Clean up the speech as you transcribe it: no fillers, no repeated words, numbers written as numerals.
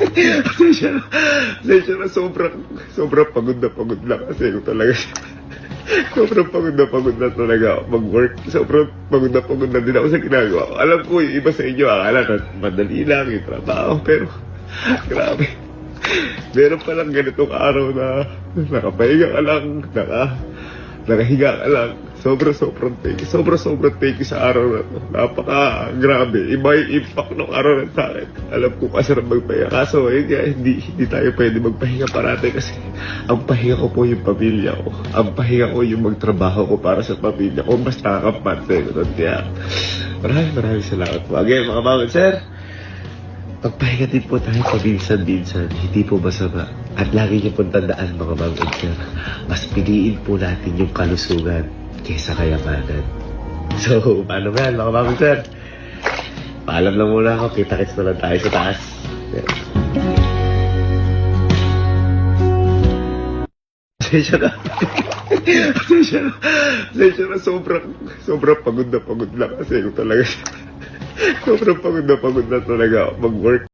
Pasensya na, sobrang pagod na kasi ko talaga. Sobrang pagod na talaga ako mag-work. Sobrang pagod na din ako sa ginagawa ko. Alam ko, yung iba sa inyo, akala na madali lang yung trabaho, pero grabe. Meron palang ganitong araw na nakapahinga ka lang, nakahiga ka lang. Sobrang thank you sa araw na to. Napaka-grabe. Iba yung impact ng araw na sa akin. Alam ko kasarap magpahinga. Kaso, hindi tayo pwede magpahinga parate kasi ang pahinga ko po yung pamilya ko. Ang pahinga ko yung magtrabaho ko para sa pamilya ko. Mas nakakapante ko. Kaya, maraming salamat po. Again, mga mga sir, pagpahinga din po tayo paminsan-minsan, hindi po masama. At lagi niyo pong tandaan, mga mga sir, mas piliin po natin yung kalusugan kaysa kayamanan. So, paano nga, mga mga sir? Paalam lang muna ako, kita-kits na lang tayo sa taas. Pasensya na, sobrang pagod na kasi ko talaga. Sobrang pagod na talaga ako mag-work.